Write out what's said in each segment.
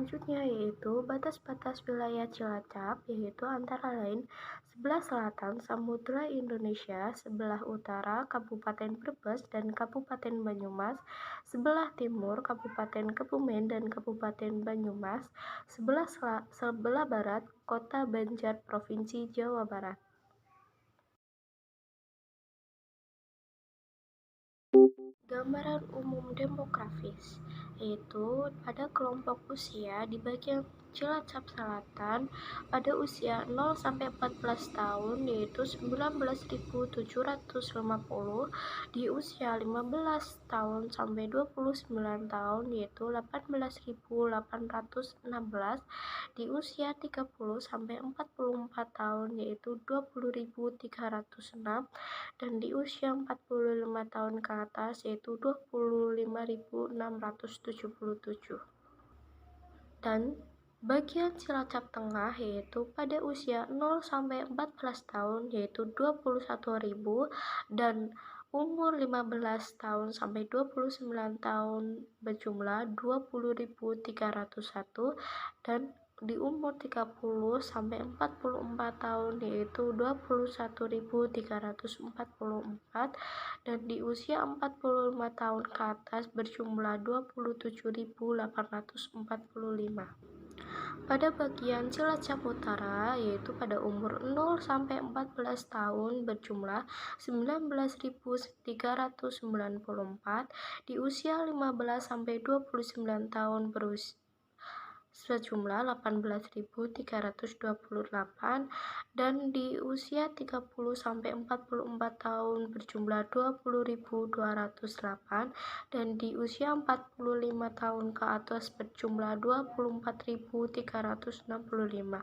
selanjutnya yaitu batas-batas wilayah Cilacap, yaitu antara lain sebelah selatan Samudra Indonesia, sebelah utara Kabupaten Brebes dan Kabupaten Banyumas, sebelah timur Kabupaten Kebumen dan Kabupaten Banyumas, sebelah barat Kota Banjar Provinsi Jawa Barat. Gambaran umum demografis, yaitu pada kelompok usia di bagian Cilacap Selatan pada usia 0 sampai 14 tahun yaitu 19.750, di usia 15 tahun sampai 29 tahun yaitu 18.816, di usia 30 sampai 44 tahun yaitu 20.306, dan di usia 45 tahun ke atas yaitu 25.677. Dan bagian Cilacap Tengah yaitu pada usia 0 sampai 14 tahun yaitu 21.000, dan umur 15 tahun sampai 29 tahun berjumlah 20.301, dan di umur 30 sampai 44 tahun yaitu 21.344, dan di usia 45 tahun ke atas berjumlah 27.845. Pada bagian Cilacap Utara yaitu pada umur 0 sampai 14 tahun berjumlah 19.394, di usia 15 sampai 29 tahun sejumlah 18.328, dan di usia 30 sampai 44 tahun berjumlah 20.208, dan di usia 45 tahun ke atas berjumlah 24.365.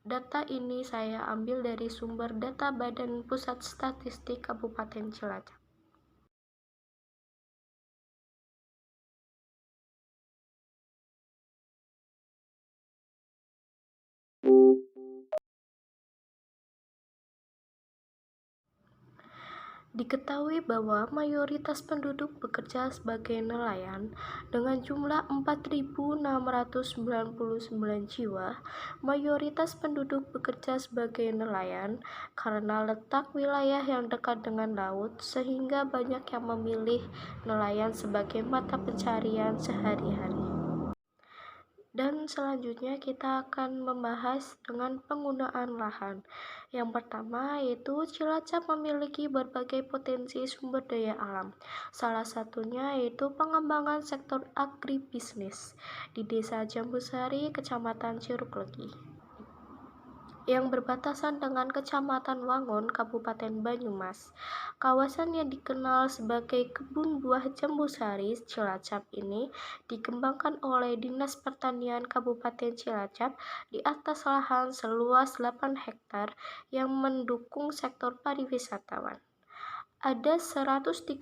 Data ini saya ambil dari sumber data Badan Pusat Statistik Kabupaten Cilacap. Diketahui bahwa mayoritas penduduk bekerja sebagai nelayan dengan jumlah 4.699 jiwa. Mayoritas penduduk bekerja sebagai nelayan karena letak wilayah yang dekat dengan laut, sehingga banyak yang memilih nelayan sebagai mata pencarian sehari-hari. Dan selanjutnya kita akan membahas dengan penggunaan lahan. Yang pertama yaitu Cilacap memiliki berbagai potensi sumber daya alam. Salah satunya yaitu pengembangan sektor agribisnis di Desa Jambusari, Kecamatan Curug Legi, yang berbatasan dengan Kecamatan Wangun, Kabupaten Banyumas. Kawasan yang dikenal sebagai Kebun Buah Jambusari Cilacap ini dikembangkan oleh Dinas Pertanian Kabupaten Cilacap di atas lahan seluas 8 hektar yang mendukung sektor pariwisatawan. Ada 137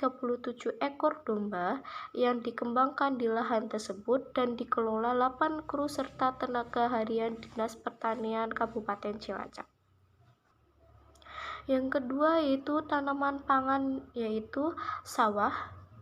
ekor domba yang dikembangkan di lahan tersebut dan dikelola 8 kru serta tenaga harian Dinas Pertanian Kabupaten Cilacap. Yang kedua yaitu tanaman pangan, yaitu sawah,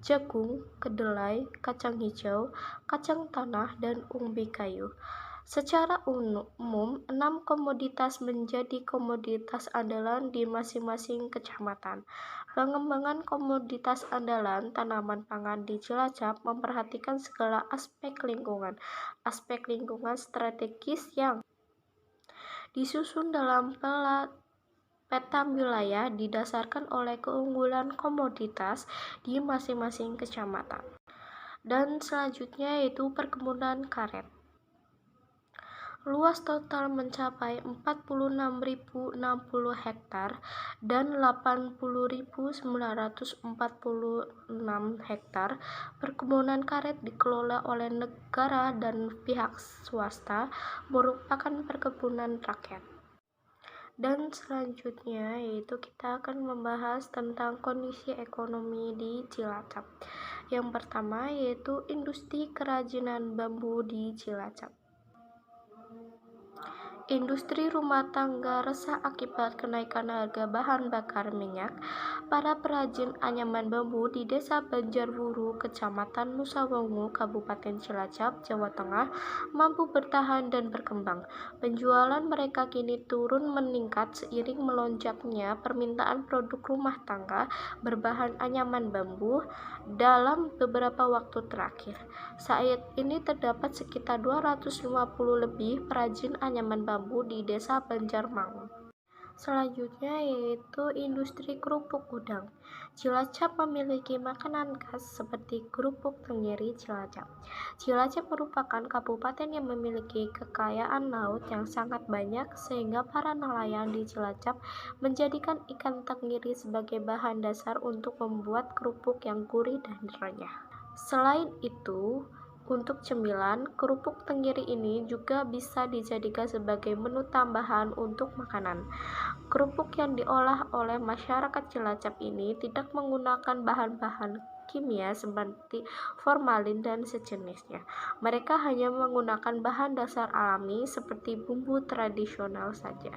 jagung, kedelai, kacang hijau, kacang tanah, dan umbi kayu. Secara umum, 6 komoditas menjadi komoditas andalan di masing-masing kecamatan. Pengembangan komoditas andalan tanaman pangan di Cilacap memperhatikan segala aspek lingkungan strategis yang disusun dalam peta wilayah didasarkan oleh keunggulan komoditas di masing-masing kecamatan. Dan selanjutnya yaitu perkebunan karet. Luas total mencapai 46.060 hektar dan 80.946 hektar. Perkebunan karet dikelola oleh negara dan pihak swasta, merupakan perkebunan rakyat. Dan selanjutnya yaitu kita akan membahas tentang kondisi ekonomi di Cilacap. Yang pertama yaitu industri kerajinan bambu di Cilacap. Industri rumah tangga resah akibat kenaikan harga bahan bakar minyak. Para perajin anyaman bambu di Desa Banjarwuru, Kecamatan Nusawangu, Kabupaten Cilacap, Jawa Tengah, mampu bertahan dan berkembang. Penjualan mereka kini turun meningkat seiring melonjaknya permintaan produk rumah tangga berbahan anyaman bambu dalam beberapa waktu terakhir. Saat ini terdapat sekitar 250 lebih perajin anyaman bambu di Desa Banjarmangu. Selanjutnya yaitu industri kerupuk udang. Cilacap memiliki makanan khas seperti kerupuk tenggiri Cilacap. Cilacap merupakan kabupaten yang memiliki kekayaan laut yang sangat banyak sehingga para nelayan di Cilacap menjadikan ikan tenggiri sebagai bahan dasar untuk membuat kerupuk yang gurih dan renyah. Selain itu, untuk cemilan, kerupuk tenggiri ini juga bisa dijadikan sebagai menu tambahan untuk makanan. Kerupuk yang diolah oleh masyarakat Cilacap ini tidak menggunakan bahan-bahan kimia seperti formalin dan sejenisnya. Mereka hanya menggunakan bahan dasar alami seperti bumbu tradisional saja.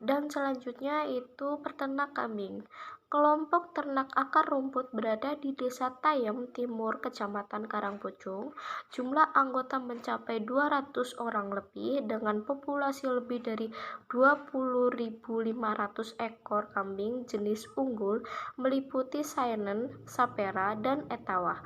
Dan selanjutnya itu peternak kambing. Kelompok ternak akar rumput berada di Desa Tayem Timur, Kecamatan Karangpucung. Jumlah anggota mencapai 200 orang lebih dengan populasi lebih dari 20.500 ekor kambing jenis unggul meliputi Sainen, Sapera, dan Etawa.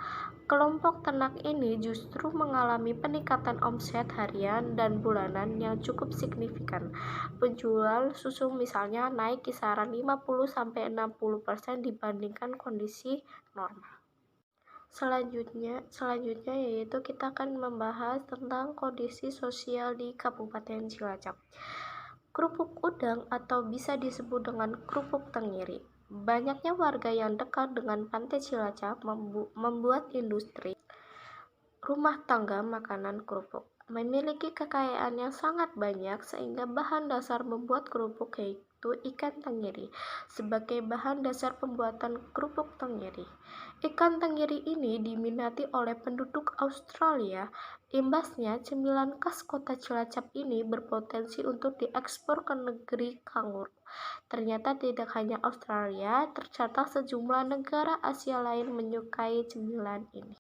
Kelompok ternak ini justru mengalami peningkatan omset harian dan bulanan yang cukup signifikan. Penjual susu misalnya naik kisaran 50-60% dibandingkan kondisi normal. Selanjutnya yaitu kita akan membahas tentang kondisi sosial di Kabupaten Cilacap. Kerupuk udang atau bisa disebut dengan kerupuk tenggiri. Banyaknya warga yang dekat dengan Pantai Cilacap membuat industri rumah tangga makanan kerupuk. Memiliki kekayaan yang sangat banyak sehingga bahan dasar membuat kerupuk yaitu ikan tenggiri sebagai bahan dasar pembuatan kerupuk tenggiri. Ikan tenggiri ini diminati oleh penduduk Australia. Imbasnya, cemilan khas kota Cilacap ini berpotensi untuk diekspor ke negeri kanguru. Ternyata tidak hanya Australia, tercatat sejumlah negara Asia lain menyukai cemilan ini.